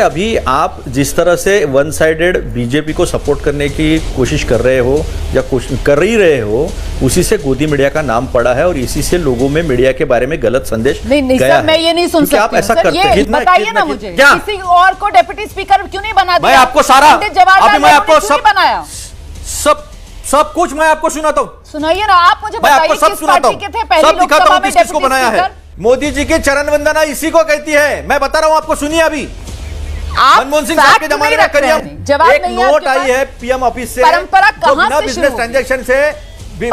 अभी आप जिस तरह से वन साइडेड बीजेपी को सपोर्ट करने की कोशिश कर रहे हो या कर ही रहे हो, उसी से गोदी मीडिया का नाम पड़ा है और इसी से लोगों में मीडिया के बारे में गलत संदेश नहीं गया सर, मैं ये नहीं सुन सकती आप ऐसा करते हैं। बताइए ना मुझे, किसी और को डिप्टी स्पीकर क्यों नहीं बना दिया? मैं आपको सारा अभी मैं आपको सब बनाया सब कुछ मैं आपको सुनाता हूँ। सुनाइए ना, आप मुझे बताइए किस पार्टी के थे पहली लोकसभा में किसको बनाया है। मोदी जी की चरण वंदना इसी को कहती है, मैं बता रहा हूँ आपको, सुनिए। अभी मनमोहन सिंह साहब के जमाने में करिए एक नोट आई है पीएम ऑफिस से, परंपरा कहां से बिजनेस ट्रांजैक्शन से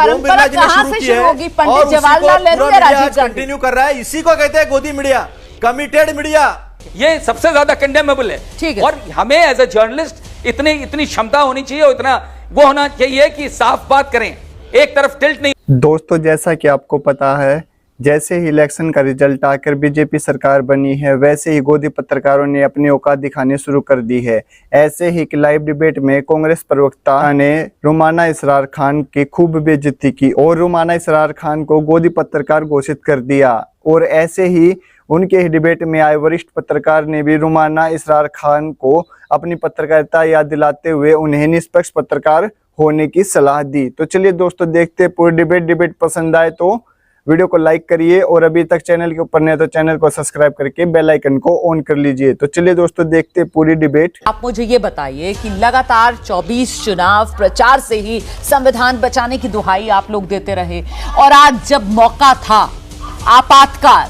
ओम बिरला जी ने शुरू की है पंडित जवाहरलाल नेहरू या राजीव गांधी कंटिन्यू कर रहा है। इसी को कहते हैं गोदी मीडिया, कमिटेड मीडिया। ये सबसे ज्यादा कंडेमेबल है और हमें एज ए जर्नलिस्ट इतनी क्षमता होनी चाहिए और इतना वो होना चाहिए कि साफ बात करें, एक तरफ टिल्ट नहीं। दोस्तों, जैसा कि आपको पता है, जैसे ही इलेक्शन का रिजल्ट आकर बीजेपी सरकार बनी है, वैसे ही गोदी पत्रकारों ने अपनी औकात दिखानी शुरू कर दी है। ऐसे ही कि लाइव डिबेट में कांग्रेस प्रवक्ता ने रुमाना इसरार खान की खूब बेइज्जती की और रुमाना इसरार खान को गोदी पत्रकार घोषित कर दिया। और ऐसे ही उनके ही डिबेट में आए वरिष्ठ पत्रकार ने भी रुमाना इसरार खान को अपनी पत्रकारिता याद दिलाते हुए उन्हें निष्पक्ष पत्रकार होने की सलाह दी। तो चलिए दोस्तों, देखते पूरी डिबेट पसंद आए तो वीडियो को लाइक करिए और अभी तक चैनल के ऊपर नहीं तो चैनल को सब्सक्राइब करके बेल आइकन को ऑन कर लीजिए। तो चलिए दोस्तों, देखते पूरी डिबेट। आप मुझे ये बताइए कि लगातार 24 चुनाव प्रचार से ही संविधान बचाने की दुहाई आप लोग देते रहे और आज जब मौका था, आपातकाल,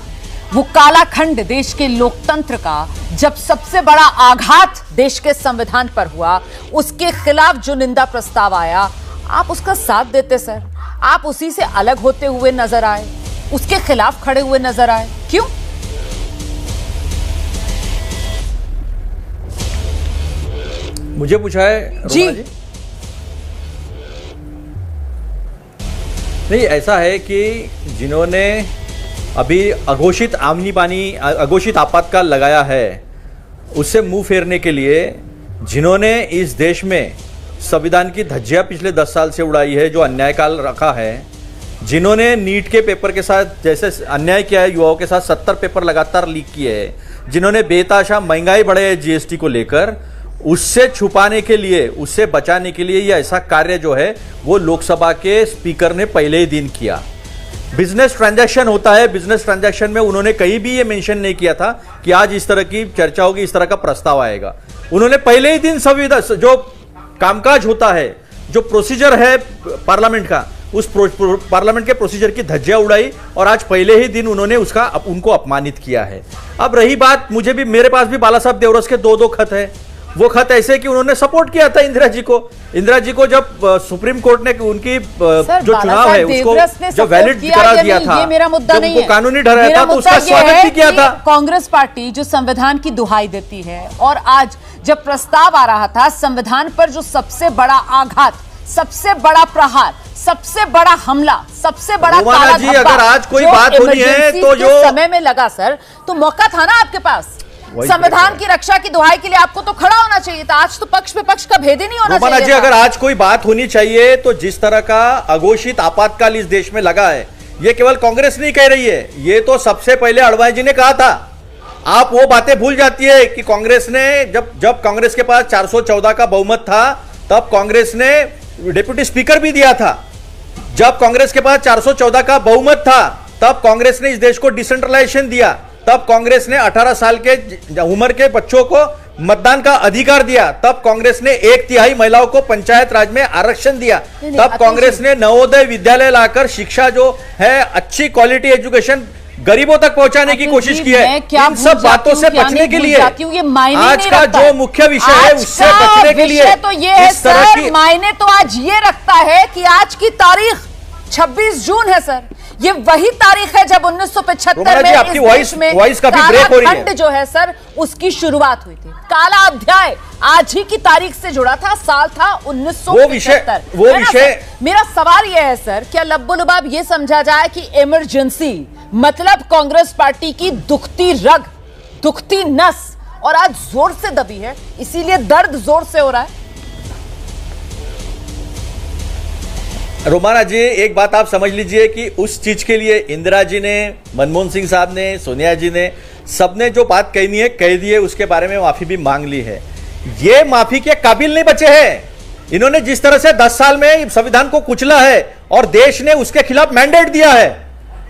वो काला खंड देश के लोकतंत्र का, जब सबसे बड़ा आघात देश के संविधान पर हुआ, उसके खिलाफ जो निंदा प्रस्ताव आया, आप उसका साथ देते सर। आप उसी से अलग होते हुए नजर आए, उसके खिलाफ खड़े हुए नजर आए, क्यों? मुझे पूछा है जी। नहीं, ऐसा है कि जिन्होंने अभी अघोषित अघोषित आपातकाल लगाया है, उससे मुंह फेरने के लिए जिन्होंने इस देश में संविधान की धज्जियां पिछले 10 साल से उड़ाई है, जो अन्यायकाल रखा है, जिन्होंने नीट के पेपर के साथ जैसे अन्याय किया है, युवाओं के साथ 70 पेपर लगातार लीक किए हैं, जिन्होंने बेताशा महंगाई बढ़ाई है जीएसटी को लेकर, उससे छुपाने के लिए, उससे बचाने के लिए ये ऐसा कार्य जो है वो लोकसभा के स्पीकर ने पहले ही दिन किया। बिजनेस ट्रांजैक्शन होता है, बिजनेस ट्रांजैक्शन में उन्होंने कहीं भी ये मेंशन नहीं किया था कि आज इस तरह की चर्चा होगी, इस तरह का प्रस्ताव आएगा। उन्होंने पहले ही दिन संविधान जो कामकाज होता है, जो प्रोसीजर है पार्लियामेंट का, उस पार्लियामेंट के प्रोसीजर की धज्जियां उड़ाई और आज पहले ही दिन उन्होंने उनको अपमानित किया है। अब रही बात, मेरे पास भी बाला साहब देवरस के दो खत है। वो खत ऐसे कि उन्होंने सपोर्ट किया था इंदिरा जी को जब सुप्रीम कोर्ट ने उनकी जो चुनाव है उसको जब वैलिड करार दिया था, ये मेरा मुद्दा नहीं है, कानूनी ठहराया था, तो उसका स्वागत भी किया था। कांग्रेस पार्टी जो संविधान की दुहाई देती है और आज जब प्रस्ताव आ रहा था संविधान पर, जो सबसे बड़ा आघात, सबसे बड़ा प्रहार, सबसे बड़ा हमला, सबसे बड़ा काला जी, अगर आज कोई बात होनी है तो जो समय में लगा सर, तो मौका था ना आपके पास संविधान की रक्षा की दुहाई के लिए, आपको तो खड़ा होना चाहिए था। आज तो पक्ष विपक्ष का भेद ही नहीं होना चाहिए। जी, अगर आज कोई बात होनी चाहिए तो जिस तरह का अघोषित आपातकाल इस देश में लगा है, ये केवल कांग्रेस नहीं कह रही है, ये तो सबसे पहले अडवाणी जी ने कहा था। आप वो बातें भूल जाती है कि कांग्रेस ने जब कांग्रेस के पास 414 का बहुमत था, तब कांग्रेस ने डिप्टी स्पीकर भी दिया था। जब कांग्रेस के पास 414 का बहुमत था, तब कांग्रेस ने इस देश को डिसेंट्रलाइजेशन दिया। तब कांग्रेस ने 18 साल के उम्र के बच्चों को मतदान का अधिकार दिया। तब कांग्रेस ने 1/3 महिलाओं को पंचायत राज में आरक्षण दिया। तब कांग्रेस ने नवोदय विद्यालय लाकर शिक्षा जो है, अच्छी क्वालिटी एजुकेशन गरीबों तक पहुंचाने की कोशिश की है। इन सब बातों से बचने के लिए आज का जो मुख्य विषय है, उससे बचने के लिए तो ये है सर, मायने तो आज ये रखता है कि आज की तारीख 26 जून है सर। ये वही तारीख है जब 1975 में आपकी वॉइस काफी ब्रेक हो रही है। जो है सर, उसकी शुरुआत हुई थी। काला अध्याय आज ही की तारीख से जुड़ा था, साल था 1975। वो विषय मेरा सवाल यह है सर, क्या लब्बो-लुबाब ये समझा जाए कि इमरजेंसी मतलब कांग्रेस पार्टी की दुखती रग, दुखती नस, और आज जोर से दबी है, इसीलिए दर्द जोर से हो रहा है? रोमाना जी, एक बात आप समझ लीजिए कि उस चीज के लिए इंदिरा जी ने, मनमोहन सिंह साहब ने, सोनिया जी ने सबने जो बात कहनी है कह दी है, उसके बारे में माफी भी मांग ली है। ये माफी के काबिल नहीं बचे हैं। इन्होंने जिस तरह से 10 साल में संविधान को कुचला है और देश ने उसके खिलाफ मैंडेट दिया है,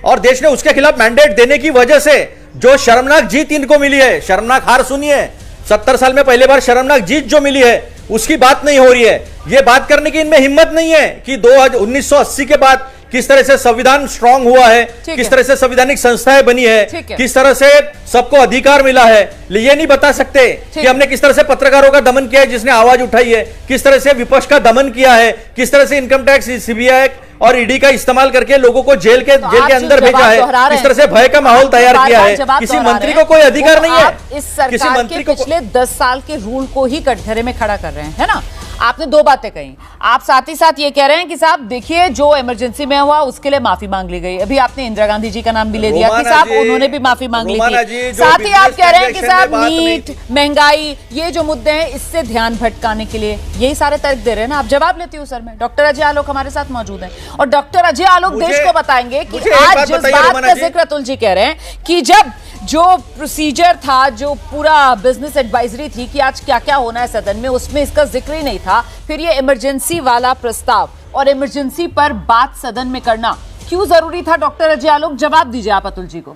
और देश ने उसके खिलाफ मैंडेट देने की वजह से जो शर्मनाक जीत इनको मिली है, शर्मनाक हार सुनिए, 70 साल में पहली बार शर्मनाक जीत जो मिली है उसकी बात नहीं हो रही है। यह बात करने की इनमें हिम्मत नहीं है कि 1980 के बाद किस तरह से संविधान स्ट्रांग हुआ है, किस तरह से संवैधानिक संस्थाएं बनी है, किस तरह से सबको अधिकार मिला है। ये नहीं बता सकते कि हमने किस तरह से पत्रकारों का दमन किया है जिसने आवाज उठाई है, किस तरह से विपक्ष का दमन किया है, किस तरह से इनकम टैक्स, सीबीआई और ईडी का इस्तेमाल करके लोगों को जेल के अंदर भेजा है, किस तरह से भय का माहौल तैयार किया है। किसी मंत्री को कोई अधिकार नहीं है। इस सरकार के पिछले 10 साल के रूल को ही कटघरे में खड़ा कर रहे हैं, है ना। आपने दो बातें कही, आप साथ ही साथ ये कह रहे हैं कि साहब देखिए जो इमरजेंसी में हुआ उसके लिए माफी मांग ली गई। अभी आपने इंदिरा गांधी जी का नाम भी ले दिया कि साहब उन्होंने भी माफी मांग ली थी। साथ ही आप कह रहे हैं कि साहब नीट, महंगाई, ये जो मुद्दे हैं इससे ध्यान भटकाने के लिए यही सारे तर्क दे रहे हैं ना। आप जवाब लेती हूँ सर मैं। डॉक्टर अजय आलोक हमारे साथ मौजूद हैं और डॉक्टर अजय आलोक देश को बताएंगे कि आज जिस बात का जिक्र अतुल जी कह रहे हैं कि जब जो प्रोसीजर था, जो पूरा बिजनेस एडवाइजरी थी कि आज क्या क्या होना है सदन में, उसमें इसका जिक्र ही नहीं था। फिर ये इमरजेंसी वाला प्रस्ताव और इमरजेंसी पर बात सदन में करना क्यों जरूरी था? डॉक्टर अजय आलोक जवाब दीजिए आप अतुल जी को।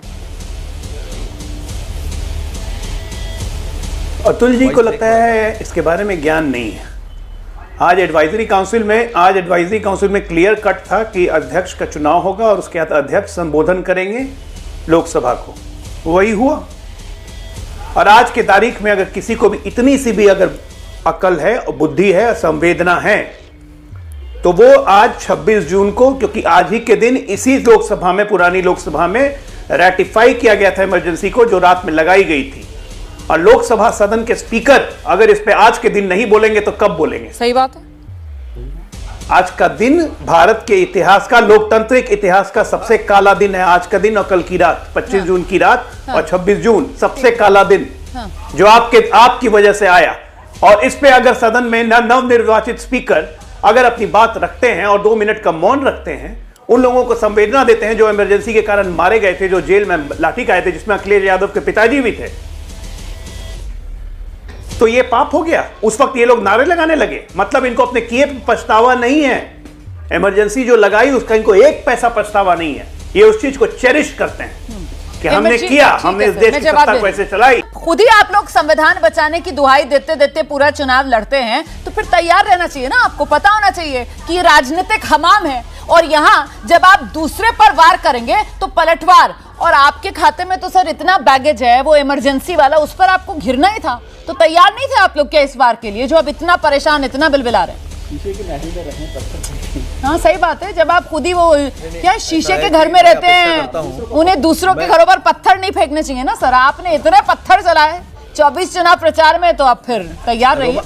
अतुल जी को लगता है इसके बारे में ज्ञान नहीं है। आज एडवाइजरी काउंसिल में क्लियर कट था कि अध्यक्ष का चुनाव होगा और उसके बाद अध्यक्ष संबोधन करेंगे लोकसभा को, वही हुआ। और आज की तारीख में अगर किसी को भी इतनी सी भी अगर अकल है, बुद्धि है, संवेदना है, तो वो आज 26 जून को, क्योंकि आज ही के दिन इसी लोकसभा में, पुरानी लोकसभा में रैटिफाई किया गया था इमरजेंसी को, जो रात में लगाई गई थी। और लोकसभा सदन के स्पीकर अगर इस पे आज के दिन नहीं बोलेंगे तो कब बोलेंगे? सही बात है। आज का दिन भारत के इतिहास का, लोकतांत्रिक इतिहास का सबसे काला दिन है आज का दिन। और कल की रात 25 जून की रात और 26 जून सबसे काला दिन जो आपकी वजह से आया। और इस पे अगर सदन में नवनिर्वाचित स्पीकर अगर अपनी बात रखते हैं और 2 मिनट का मौन रखते हैं, उन लोगों को संवेदना देते हैं जो इमरजेंसी के कारण मारे गए थे, जो जेल में लाठी खाए थे, जिसमें अखिलेश यादव के पिताजी भी थे, तो ये पाप हो गया। उस वक्त ये लोग नारे लगाने लगे, मतलब इनको अपने किए पछतावा नहीं है। इमरजेंसी जो लगाई उसका इनको 1 पैसा पछतावा नहीं है। ये उस चीज को चेरिश करते हैं कि हमने किया, हमने इस देश की सत्ता को ऐसे चलाई। खुद ही आप लोग संविधान बचाने की दुहाई देते देते पूरा चुनाव लड़ते हैं, तो फिर तैयार रहना चाहिए ना। आपको पता होना चाहिए कि ये राजनीतिक हमाम है और यहाँ जब आप दूसरे पर वार करेंगे तो पलटवार। और आपके खाते में तो सर इतना बैगेज है, वो इमरजेंसी वाला, उस पर आपको घिरना ही था। तो तैयार नहीं थे आप लोग क्या इस बार के लिए, जो अब इतना परेशान, इतना बिलबिला रहे हैं? हाँ सही बात है। जब आप खुद ही वो क्या शीशे के घर में रहते हैं, उन्हें दूसरों के घरों पर पत्थर नहीं फेंकने चाहिए ना सर। आपने इतने पत्थर चलाए 24 चुनाव प्रचार में, तो आप फिर तैयार रहिए।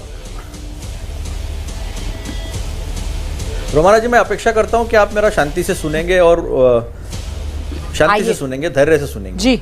रोमाना जी, मैं अपेक्षा करता हूं कि आप मेरा शांति से सुनेंगे और शांति से सुनेंगे, धैर्य से सुनेंगे जी।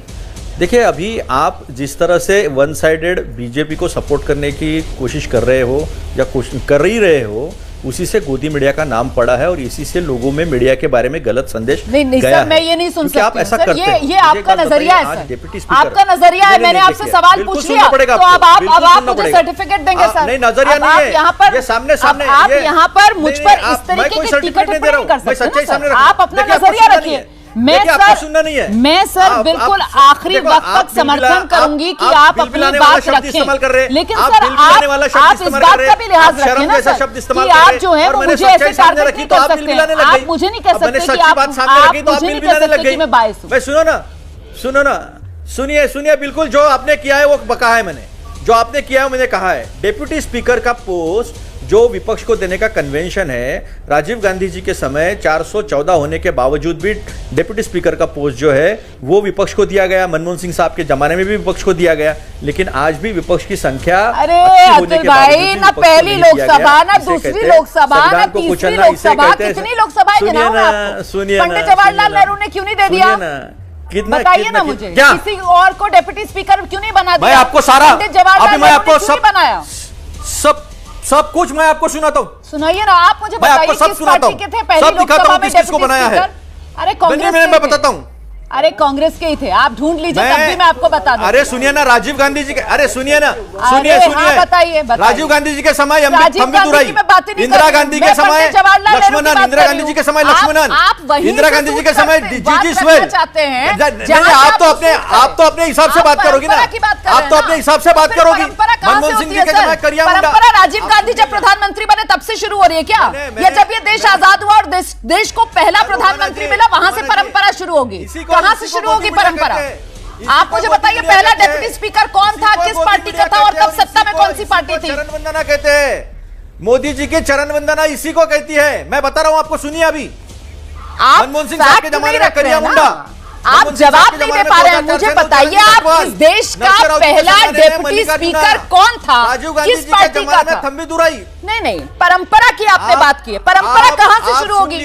देखिए, अभी आप जिस तरह से वन साइडेड बीजेपी को सपोर्ट करने की कोशिश कर रहे हो या कर ही रहे हो, उसी से गोदी मीडिया का नाम पड़ा है और इसी से लोगों में मीडिया के बारे में गलत संदेश नहीं गया सर, मैं ये नहीं सुन सकती। आप ऐसा करते हैं। ये आपका नजरिया है सर, आपका नजरिया है। मैंने आपसे सवाल पूछ लिया, तो अब आप मुझे सर्टिफिकेट देंगे सर? नहीं, नजरिया नहीं है, यहाँ पर सामने सामने आप यहाँ पर मुझ पर इस तरीके के टिकट नहीं कर सकते। आप अपना नजरिया रखिए। मैं सर बिल्कुल आखिरी वक्त तक समर्थन करूंगी कि आप अपनी बात रखें, लेकिन सर आप इस बात का भी लिहाज रखें ना सर कि आप जो है वो मुझे ऐसे टारगेट नहीं कर सकते। आप मुझे नहीं कह सकते कि आप मुझे नहीं कह सकते कि मैं बायस हूं। सुनो ना, सुनिए, बिल्कुल जो आपने किया है वो कहा है मैंने, जो आपने किया है मैंने कहा है। डेप्यूटी स्पीकर का पोस्ट जो विपक्ष को देने का कन्वेंशन है, राजीव गांधी जी के समय 414 होने के बावजूद भी डेप्यूटी स्पीकर का पोस्ट जो है वो विपक्ष को दिया गया। मनमोहन सिंह साहब के जमाने में भी विपक्ष को दिया गया, लेकिन आज भी विपक्ष की संख्या, अरे अतुल भाई, ना पहली लोकसभा, ना दूसरी लोकसभा, ना तीसरी लोकसभा, कितनी लोकसभा है गिनाओ आप? पंडित जवाहरलाल नेहरू ने क्यों नहीं दे दिया? बताइए ना मुझे, किसी और को डेप्यूटी स्पीकर क्यों नहीं बना दिया? मैं आपको सारा, पंडित जवाहरलाल नेहरू ने क्यों नहीं बनाया? सब कुछ मैं आपको सुनाता हूँ। सुनाइए ना, आप मुझे बताइए किस पार्टी के थे पहली लोकसभा में डेप्यूटी स्पीकर? अरे कांग्रेस मैं बताता हूँ अरे कांग्रेस के ही थे, आप ढूंढ लीजिए तब भी मैं आपको बता दूं। अरे सुनिए ना, राजीव गांधी जी के, अरे सुनिए ना, अरे हाँ, बताइए। राजीव गांधी जी के समय राजीव गांधी की मैं बात ही नहीं कर इंदिरा रही हूं। गांधी मैं के समय पंडित जवाहरलाल नेहरू की लक्ष्मणन, बात इंदिरा कर गांधी रही जी के हूं। समय लक्ष्मणन, आप वहीं इंदिरा से गांधी जी शुरू के समय करते- जी बात जी रखना स्वेल चाहते हैं नहीं, जहां आप तो आप अपने शुरू आप तो अपने हिसाब से आप बात करोगी ना, परंपरा की बात कर रहे आप तो हैं अपने ना। हिसाब से बात फिर करोगी। परंपरा कहां से मनमोहन सिंह होती जी है के सर? समय करिया मुंडा, परंपरा राजीव गांधी जब प्रधानमंत्री बने तब से शुरू हो रही है क्या? मैंने- या जब ये देश आजाद हुआ और देश को पहला प्रधानमंत्री मिला वहां से परंपरा शुरू होगी? कहां से शुरू होगी परंपरा? आप मुझे बताइए पहला डेप्यूटी स्पीकर कौन था, किस पार्टी का था और तब सत्ता में कौन सी पार्टी थी? चरण वंदना कहते हैं, मोदी जी की चरण वंदना इसी को कहती है। मैं बता रहा हूं आपको, सुनिए अभी आप मनमोहन सिंह साहब के फैक्ट जमाने नहीं में रख रहे करिया हैं मुंडा, ना। आप जवाब नहीं दे पा रहे हैं। मुझे बताइए आप इस देश का पहला डेप्यूटी स्पीकर कौन था, राजीव गांधी किस जी के पार्टी का जमाने में था? थम्बी दुराई। नहीं, परंपरा की आपने बात की है। परंपरा कहां से शुरू होगी?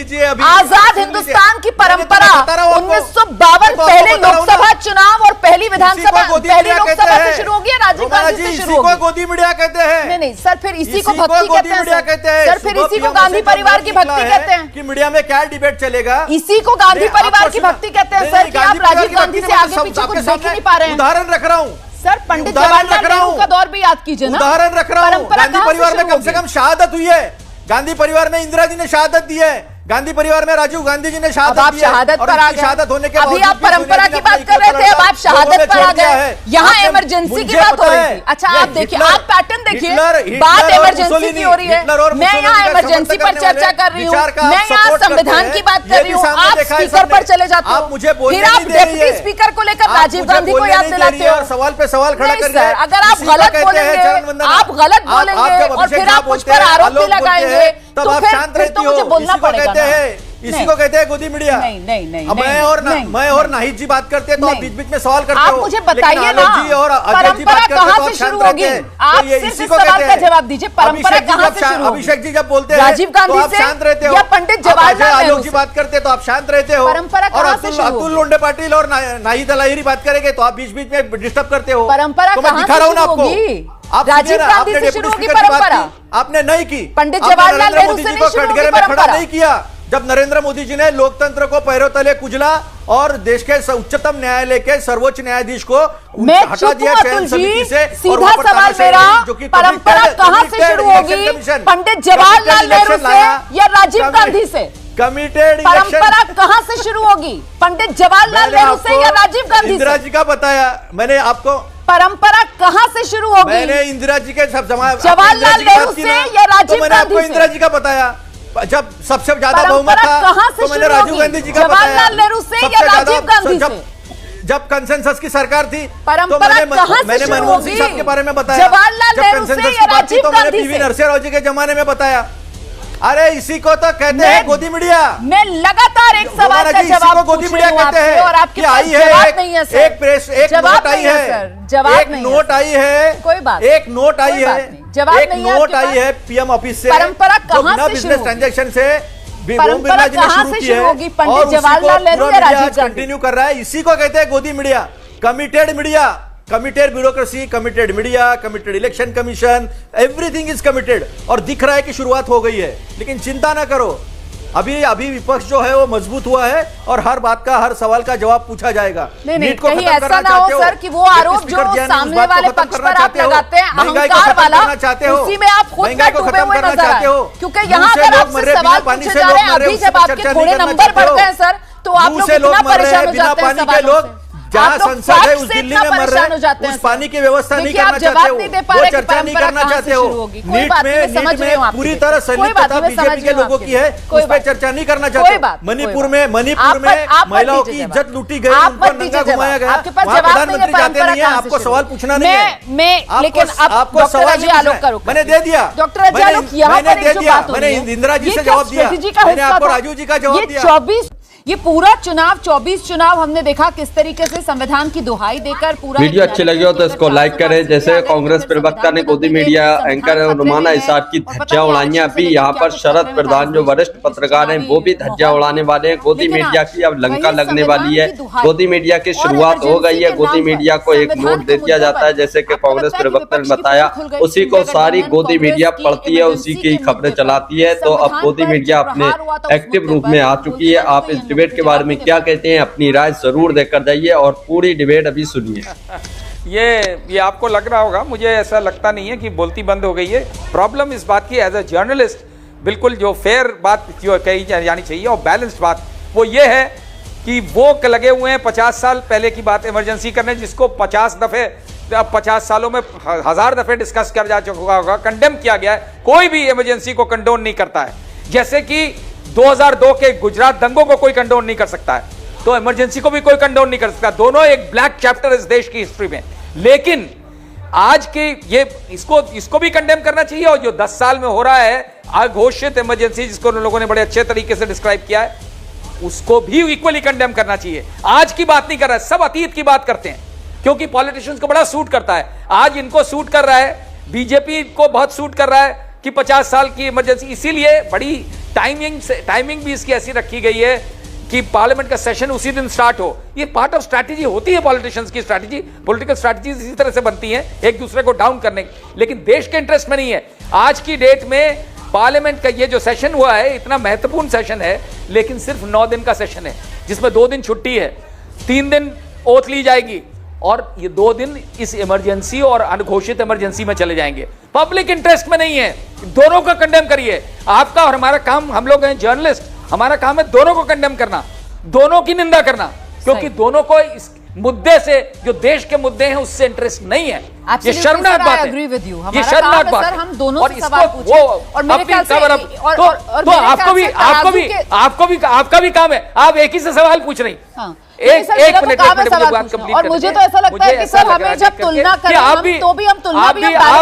आजाद हिंदुस्तान की परंपरा 1952 पहले लोकसभा चुनाव और पहली विधानसभा, पहली लोकसभा से शुरू होगी या राजीव गांधी से शुरू होगी? गोदी मीडिया कहते हैं। नहीं सर, फिर इसी को भक्ति कहते हैं सर, फिर इसी को गांधी परिवार की भक्ति कहते हैं कि मीडिया में क्या डिबेट चलेगा, इसी को गांधी परिवार की भक्ति कहते हैं सर, कि आप राजीव गांधी से आगे पीछे कुछ देख ही नहीं पा रहे हैं। उदाहरण रख रहा हूं सर, पंडित जवाहरलाल नेहरू का दौर भी याद कीजिए ना। उदाहरण रख रहा हूं, गांधी परिवार में कम से कम शहादत हुई है। गांधी परिवार में इंदिरा जी ने शहादत दी है, गांधी परिवार में राजीव गांधी जी ने शहादत आप दी है। शहादत और पर आ उनकी शहादत होने के गए। अभी बावजूद आप भी परंपरा सोनिया की जी बात ने कर रहे थे, अब आप शहादत पर आ गए। यहाँ आपने इमरजेंसी की मुझे बात हो पता रही है, थी। अच्छा ये आप देखिए, हिटलर- आप पैटर्न देखिए, हिटलर बात और इमरजेंसी की मुसोलिनी, हो रही है। हिटलर और मैं मुसोलिनी यहाँ का इमरजेंसी समर्थन पर करने चर्चा वाले कर रही हूँ, विचार का आप मैं यहाँ support करते संविधान हैं। की बात ये कर भी रही हूँ, सामने आप देखा है स्पीकर सबने। पर चले जाते आप हो, मुझे बोलने फिर आप नहीं दे रही डेप्यूटी है। स्पीकर को लेकर आप राजीव मुझे गांधी को बोलने याद नहीं दे दिलाते रही है हो। और सवाल पे सवाल खड़ा नहीं कर सर, अगर आप गलत बोलेंगे, आप गलत बोलेंगे और फिर आप मुझ पर आरोप भी लगाएंगे तब तो आप शांत फिर रहती तो हो। मुझे बोलना इसी को पड़ेगा कहते ना। हैं, इसी नहीं। को कहते हैं गोदी मीडिया। नहीं, अब मैं और नाहिद जी बात करते हैं तो आप नहीं। बीच बीच में सवाल करते आप हो। मुझे लेकिन बताइए ना, आलोक जी और अजय जी परंपरा बात करते हैं कहां तो आप से शांत शुरू रहते होगी? हैं। आप तो ये सिर्फ इसी इस को सवाल कहते का हैं। जवाब दीजिए, परंपरा अभिषेक जी कहां जब से शुरू होगी? अभिषेक जी जब बोलते हैं राजीव गांधी तो आप से शांत रहते हो, या पंडित आप जवाहरलाल अजय नेहरू आलोक जी से? बात करते हैं तो आप शांत रहते हो। परंपरा और कहां से शुरू अतुल होगी? लोंडे पाटिल और नाहिद अलाहिरी बात करेंगे तो आप बीच बीच में डिस्टर्ब करते हो। परंपरा तो मैं कहां दिखा से रहा हूं ना शुरू आपको। होगी? आप राजीव सुनिए ना, गांधी आपने से शुरू डेप्यूटी होगी स्पीकर की बात परंपरा। की, आपने नहीं की। पंडित आपने जवाहरलाल नरेंद्र नेहरू मोदी से जी नहीं को शुरू कटघरे होगी में खड़ा परंपरा। नहीं किया। जब नरेंद्र मोदी जी ने लोकतंत्र को पैरों तले कुचला और देश के उच्चतम न्यायालय के सर्वोच्च न्यायाधीश को मैं हटा चुप दिया हूं चयन अतुल समिति जी, से। और सीधा वहां पर सवाल तानाशाही मेरा, जो कि परंपरा कहां से शुरू होगी? पंडित जवाहरलाल नेहरू से या राजीव गांधी से? कमिटेड परंपरा कहां से शुरू होगी? पंडित जवाहरलाल नेहरू से या राजीव गांधी इंदिरा से? जी का बताया मैंने आपको। परंपरा कहां से शुरू होगी? मैंने इंदिरा जी के सब जवाहरलाल नेहरू से या राजीव मैंने आपको गांधी से? इंदिरा जी का बताया। जब सबसे ज्यादा बहुमत परंपरा था कहां से तो मैंने शुरू राजीव होगी? गांधी जी का बताया। जवाहरलाल नेहरू से या सबसे राजीव ज्यादा- गांधी से? जब कंसेंसस की सरकार थी परंपरा तो कहां से मैंने शुरू मनमोहन सिंह होगी? साहब के बारे में बताया। जवाहरलाल जब नेहरू से कंसेंसस या की बात थी राजीव तो मैंने गांधी पीवी से? नरसिम्हा राव जी के जमाने में बताया। अरे इसी को तो कहते मैं- हैं गोदी मीडिया। मैं लगातार एक सवाल का इसी को जवाब गोदी पूछ मीडिया रही हूं कहते आपसे हैं और आपके कि पास आई है जवाब नहीं है सर। एक प्रेस एक जवाब नोट आई नहीं है है सर, जवाब एक नहीं है नोट सर। आई है कोई बात एक नोट आई कोई बात है नहीं। जवाब एक नहीं है नोट आपके आई पास। है पीएम ऑफिस से परंपरा जो कहां बिना से बिजनेस शुरू ट्रांजैक्शन से ओम परंपरा बिरला जी ने कहां शुरू से की शुरू है होगी? पंडित और उसी को जवाहरलाल नेहरू पूरा या मीडिया राजीव आज गांधी? कंटिन्यू कर रहा है। इसी को कहते हैं गोदी media, committed media, committed bureaucracy, committed media, committed election commission, everything is committed. और दिख रहा है कि शुरुआत हो गई है, लेकिन चिंता ना करो, अभी विपक्ष जो है वो मजबूत हुआ है और हर बात का हर सवाल का जवाब पूछा जाएगा। नहीं नीट को कहीं खत्म ऐसा करना ना हो चाहते सर कि वो आरोप जो सामने वाले पक्ष पर आप लगाते हैं अहंकार वाला, उसी में आप खुद का डूबे हुए नजर आए। क्योंकि यहाँ अगर आपसे सवाल पूछे जा रहे हैं, अभी जब आपके थोड़े नंबर बढ़ गए सर तो आप लोग इतना परेशान हो जाते हैं सवालों से। जहां संसद है उस दिल्ली में मर रहे हैं, उस पानी की व्यवस्था नहीं करना चाहते हो, वो चर्चा नहीं करना चाहते हो। नीट में पूरी तरह संलिप्तता बीजेपी के लोगों की है, उस पर चर्चा नहीं करना चाहते हो। मणिपुर में महिलाओं की इज्जत लूटी गई, उनको नंगा घुमाया गया, वहां प्रधानमंत्री जाते नहीं है। आपको सवाल पूछना नहीं है, लेकिन आपको सवाल मैंने दे दिया, डॉक्टर अजय आलोक, यहाँ पर एक जो बात हो रही है, मैंने इंदिरा जी से जवाब दिया, मैंने आपको राजीव जी का जवाब दिया। ये पूरा चुनाव 24 चुनाव हमने देखा किस तरीके से संविधान की दुहाई देकर पूरा वीडियो अच्छी लगी हो तो इसको लाइक करें। जैसे कांग्रेस प्रवक्ता ने गोदी मीडिया एंकर रुमाना इसार की धज्जियां उड़ाई, अभी यहाँ पर शरद प्रधान जो वरिष्ठ पत्रकार हैं वो भी धज्जियां उड़ाने वाले हैं। गोदी मीडिया की अब लंका लगने वाली है, गोदी मीडिया की शुरुआत हो गई है। गोदी मीडिया को एक नोट दे दिया जाता है, जैसे कि कांग्रेस प्रवक्ता ने बताया, उसी को सारी गोदी मीडिया पढ़ती है, उसी की खबरें चलाती है। तो अब गोदी मीडिया अपने एक्टिव रूप में आ चुकी है। आप इस डिबेट के बारे में क्या कहते हैं, अपनी राय जरूर देकर जाइए और पूरी डिबेट अभी सुनिए। ये आपको लग रहा होगा, मुझे ऐसा लगता नहीं है कि बोलती बंद हो गई है। प्रॉब्लम इस बात की, एज अ जर्नलिस्ट बिल्कुल जो फेयर बात जो कही जानी चाहिए और बैलेंस्ड बात, वो ये है कि वो लगे हुए हैं 50 साल पहले की बात इमरजेंसी करने, जिसको 50 दफे 50 सालों में 1000 दफे डिस्कस कर जा चुका होगा, कंडेम किया गया है। कोई भी इमरजेंसी को कंडोन नहीं करता है। जैसे कि 2002 के गुजरात दंगों को कोई कंडोन नहीं कर सकता है, तो इमरजेंसी को भी कोई कंडोन नहीं कर सकता। दोनों एक ब्लैक चैप्टर इस देश की हिस्ट्री में। लेकिन आज के ये इसको भी कंडेम करना चाहिए, और जो 10 साल में हो रहा है अघोषित इमरजेंसी, जिसको उन लोगों ने बड़े अच्छे तरीके से डिस्क्राइब किया है, उसको भी इक्वली कंडेम करना चाहिए। आज की बात नहीं कर रहा है, सब अतीत की बात करते हैं, क्योंकि पॉलिटिशियंस को बड़ा सूट करता है। आज इनको सूट कर रहा है, बीजेपी को बहुत सूट कर रहा है कि 50 साल की इमरजेंसी, इसीलिए बड़ी टाइमिंग भी इसकी ऐसी रखी गई है कि पार्लियामेंट का सेशन उसी दिन स्टार्ट हो। ये पार्ट ऑफ स्ट्रैटेजी होती है, पॉलिटिशियंस की स्ट्रैटेजी, पॉलिटिकल स्ट्रैटेजीज इसी तरह से बनती हैं, एक दूसरे को डाउन करने की, लेकिन देश के इंटरेस्ट में नहीं है। आज की डेट में पार्लियामेंट का ये जो सेशन हुआ है, इतना महत्वपूर्ण सेशन है, लेकिन सिर्फ 9 दिन का सेशन है, जिसमें 2 दिन छुट्टी है, 3 दिन ओथ ली जाएगी, और ये 2 दिन इस इमरजेंसी और अनघोषित इमरजेंसी में चले जाएंगे। पब्लिक इंटरेस्ट में नहीं है। दोनों का कंडेम करिए। आपका और हमारा काम, हम लोग हैं जर्नलिस्ट, हमारा काम है दोनों को कंडेम करना, दोनों की निंदा करना, क्योंकि दोनों को इस मुद्दे से, जो देश के मुद्दे हैं, उससे इंटरेस्ट नहीं है। ये शर्मनाक बात है, ये शर्मनाक बात है। हम दोनों से सवाल पूछें, और मेरे ख्याल से आपका भी काम है, आप एक ही से सवाल पूछ रही। एक मिनट बात कंप्लीट, और मुझे तो ऐसा लगता है कि सर हमें जब तुलना करें, तो भी हम तुलना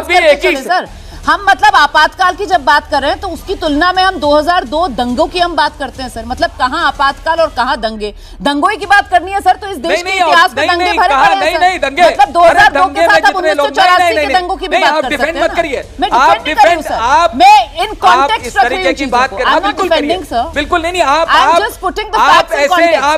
भी एक ही सर, हम मतलब आपातकाल की जब बात कर रहे हैं तो उसकी तुलना में हम 2002 दंगों की हम बात करते हैं सर। मतलब कहां आपातकाल और कहां दंगे, दंगों की बात करनी है सर, तो इस देश के इतिहास में दंगे भरे पड़े हैं सर। मतलब 2002 के साथ अब 1984 के दंगों की भी बात कर सकते हैं। मत करिए, आप डिफेंड सर, मैं इन कॉन्टेक्स्ट रख रही हूं की बात कर, बिल्कुल बिल्कुल नहीं, आप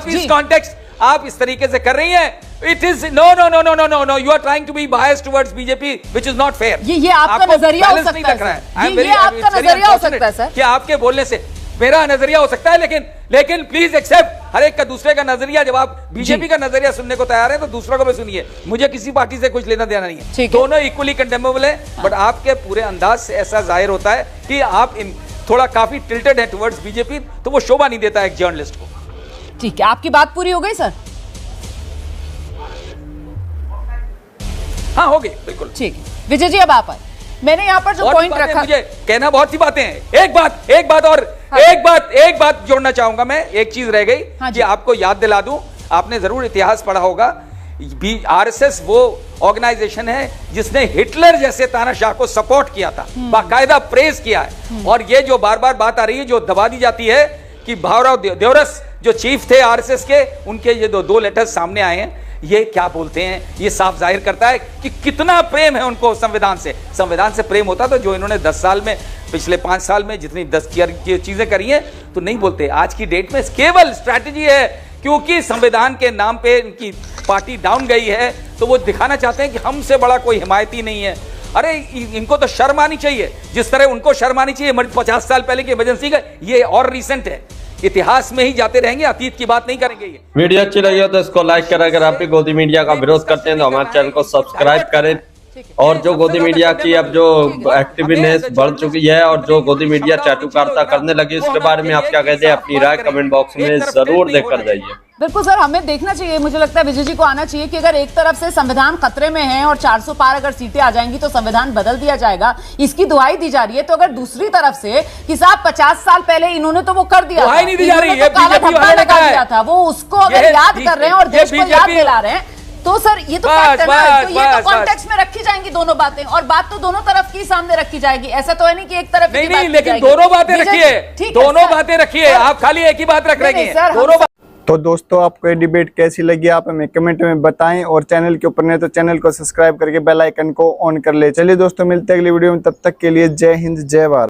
इस कॉन्टेक्स्ट, आप इस तरीके से कर रही हैं। It is no. You are trying to be biased towards BJP, which is not fair. ये आपका नजरिया हो सकता है। ये आपका नजरिया हो सकता है सर। कि आपके बोलने से मेरा नजरिया हो सकता है, लेकिन प्लीज एक्सेप्ट हर एक का दूसरे का नजरिया। जब आप बीजेपी का नजरिया सुनने को तैयार हैं, तो दूसरों को भी सुनिए। मुझे किसी पार्टी से कुछ लेना देना नहीं है, दोनों इक्वली कंडेमेबल है। बट आपके पूरे अंदाज से ऐसा जाहिर होता है कि आप थोड़ा काफी टिल्टेड है टुवर्ड्स बीजेपी, तो वो शोभा नहीं देता है एक जर्नलिस्ट को। ठीक है, आपकी बात पूरी हो गई सर? हाँ, हो गई, बिल्कुल ठीक है। विजय जी अब आप आए। मैंने यहाँ पर जो पॉइंट रखा, मुझे कहना बहुत सी बातें हैं। एक बात जोड़ना चाहूंगा मैं। एक चीज रह गई कि आपको याद दिला दूं, आपने जरूर इतिहास पढ़ा होगा। आरएसएस वो ऑर्गेनाइजेशन है जिसने हिटलर जैसे तानाशाह को सपोर्ट किया था, बाकायदा प्रेज किया है। और ये जो बार बार बात आ रही है, जो दबा दी जाती है, कि भावराव देवरस जो चीफ थे आरएसएस के, उनके ये दो लेटर्स सामने आए हैं, ये क्या बोलते हैं, ये साफ जाहिर करता है कि कितना प्रेम है उनको संविधान से। संविधान से प्रेम होता तो जो इन्होंने 10 साल में, पिछले 5 साल में जितनी 10 चीजें करी हैं, तो नहीं बोलते। आज की डेट में केवल स्ट्रैटेजी है, क्योंकि संविधान के नाम पे इनकी पार्टी डाउन गई है, तो वो दिखाना चाहते हैं कि हमसे बड़ा कोई हिमायती नहीं है। अरे इनको तो शर्म आनी चाहिए, जिस तरह उनको शर्म आनी चाहिए 50 साल पहले की इमरजेंसी का। ये और रिसेंट है, इतिहास में ही जाते रहेंगे, अतीत की बात नहीं करेंगे। ये वीडियो अच्छी लगी हो तो इसको लाइक करें। अगर आप भी गोदी मीडिया का विरोध करते हैं तो हमारे चैनल को सब्सक्राइब करें। और जो गोदी मीडिया की अब जो एक्टिवनेस बढ़ चुकी है और जो गोदी मीडिया चाटुकारिता करने लगी, उसके बारे में आप क्या कहते हैं, अपनी राय कमेंट बॉक्स में जरूर देकर जाइए। बिल्कुल सर, हमें देखना चाहिए। मुझे लगता है विजय जी को आना चाहिए कि अगर एक तरफ से संविधान खतरे में है और 400 पार अगर सीटें आ जाएंगी तो संविधान बदल दिया जाएगा, इसकी दुहाई दी जा रही है। तो अगर दूसरी तरफ से कि साहब 50 साल पहले इन्होंने तो वो कर दिया था, नहीं दी जा रही है, काला धब्बा लगा दिया था, वो उसको अगर याद कर रहे हैं और देश को याद दिला रहे हैं, तो सर ये तो फैक्ट है ना। तो ये तो कॉन्टेक्स्ट में रखी जाएंगी दोनों बातें, और बात तो दोनों तरफ की सामने रखी जाएगी। ऐसा तो है नहीं कि एक तरफ की नहीं, लेकिन दोनों बातें रखिए, दोनों बातें रखिए, आप खाली एक ही बात रख रहे हैं, दोनों। तो दोस्तों, आपको ये डिबेट कैसी लगी आप हमें कमेंट में बताएं, और चैनल के ऊपर नहीं तो चैनल को सब्सक्राइब करके बेल आइकन को ऑन कर ले। चलिए दोस्तों, मिलते हैं अगली वीडियो में, तब तक के लिए जय हिंद जय भारत।